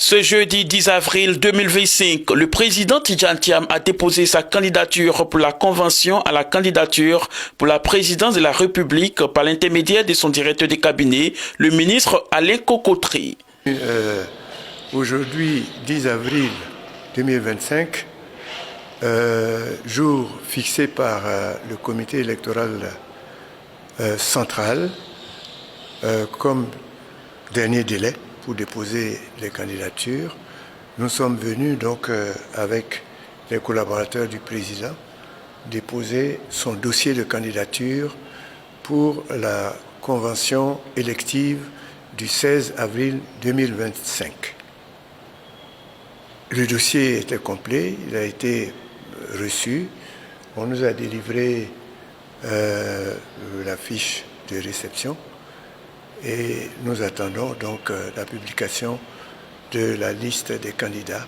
Ce jeudi 10 avril 2025, le président Tidjane Thiam a déposé sa candidature pour la convention à la candidature pour la présidence de la République par l'intermédiaire de son directeur de cabinet, le ministre Alain Cocotry. Aujourd'hui, 10 avril 2025, jour fixé par le comité électoral central comme dernier délai pour déposer les candidatures. Nous sommes venus donc avec les collaborateurs du président déposer son dossier de candidature pour la convention élective du 16 avril 2025. Le dossier était complet, il a été reçu. On nous a délivré la fiche de réception et nous attendons donc la publication de la liste des candidats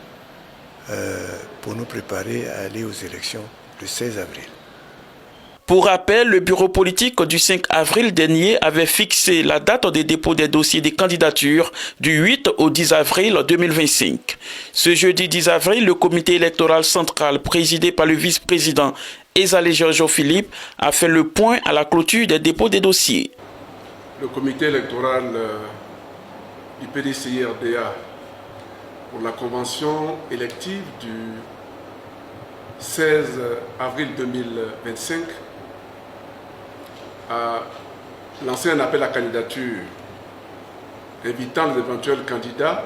pour nous préparer à aller aux élections le 16 avril. Pour rappel, le bureau politique du 5 avril dernier avait fixé la date de dépôt des dossiers de candidature du 8 au 10 avril 2025. Ce jeudi 10 avril, le comité électoral central présidé par le vice-président Ezale Georges Philippe a fait le point à la clôture des dépôts des dossiers. Le comité électoral du PDCI-RDA pour la convention élective du 16 avril 2025 a lancé un appel à candidature invitant les éventuels candidats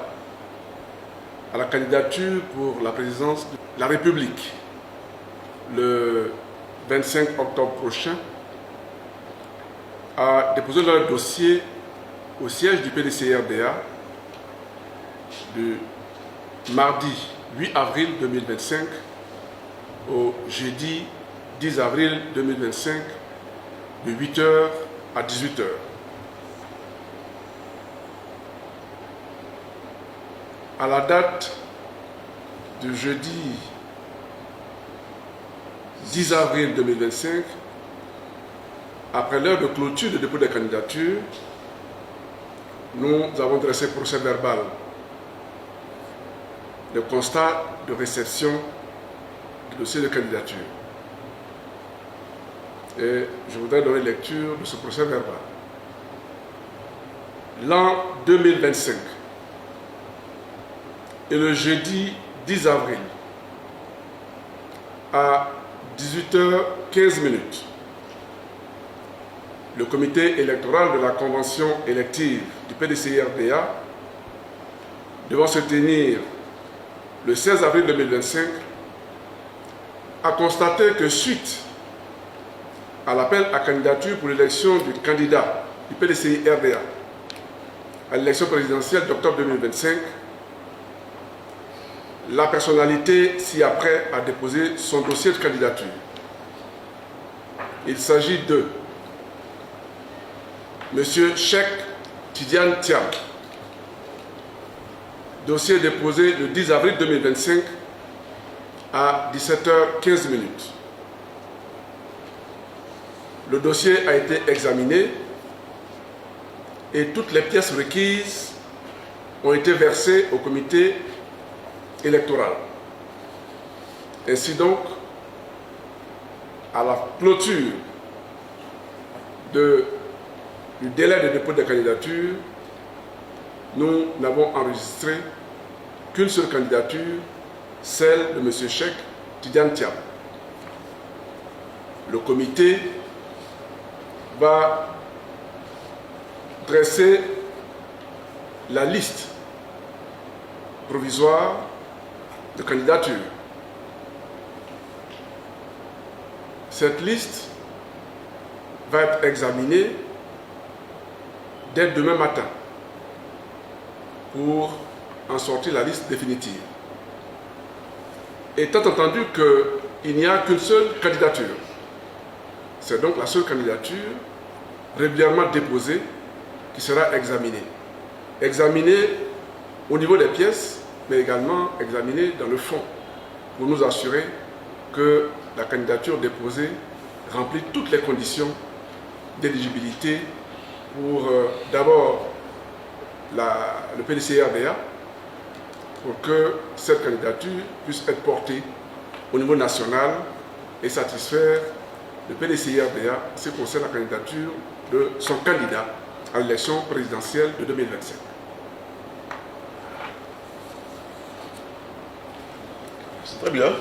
à la candidature pour la présidence de la République le 25 octobre prochain, à déposer leur dossier au siège du PDCI-RDA du mardi 8 avril 2025 au jeudi 10 avril 2025 de 8h à 18h. À la date du jeudi 10 avril 2025, après l'heure de clôture de dépôt des candidatures, nous avons dressé procès verbal de constat de réception du dossier de candidature. Et je voudrais donner lecture de ce procès verbal. L'an 2025 et le jeudi 10 avril à 18h15, le comité électoral de la convention élective du PDCI-RDA devant se tenir le 16 avril 2025 a constaté que suite à l'appel à candidature pour l'élection du candidat du PDCI-RDA à l'élection présidentielle d'octobre 2025, la personnalité ci-après a déposé son dossier de candidature. Il s'agit de M. Cheikh Tidjane Thiam, dossier déposé le 10 avril 2025 à 17h15. Le dossier a été examiné et toutes les pièces requises ont été versées au comité électoral. Ainsi donc, à la clôture du délai de dépôt de candidature, nous n'avons enregistré qu'une seule candidature, celle de M. Cheikh Tidjane Thiam. Le comité va dresser la liste provisoire de candidature. Cette liste va être examinée dès demain matin pour en sortir la liste définitive. Étant entendu qu'il n'y a qu'une seule candidature, c'est donc la seule candidature régulièrement déposée qui sera examinée. Examinée au niveau des pièces, mais également examinée dans le fond, pour nous assurer que la candidature déposée remplit toutes les conditions d'éligibilité pour d'abord le PDCI-RDA pour que cette candidature puisse être portée au niveau national et satisfaire le PDCI-RDA en ce qui concerne la candidature de son candidat à l'élection présidentielle de 2027. C'est très bien.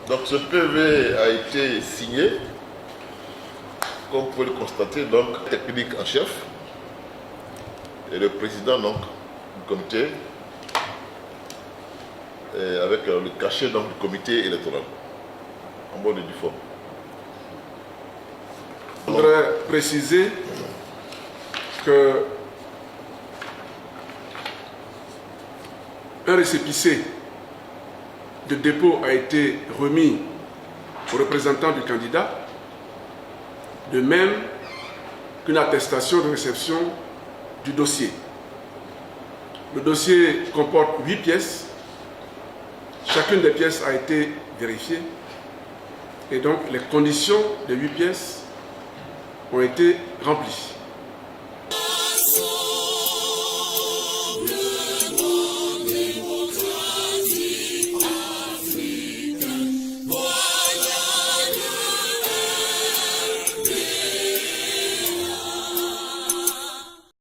Donc ce PV a été signé, comme vous pouvez le constater, donc technique en chef et le président donc, du comité et avec le cachet donc, du comité électoral en bonne et due forme. Je voudrais préciser que un récépissé de dépôt a été remis au représentant du candidat, de même qu'une attestation de réception du dossier. Le dossier comporte 8 pièces. Chacune des pièces a été vérifiée et donc les conditions des 8 pièces ont été remplies.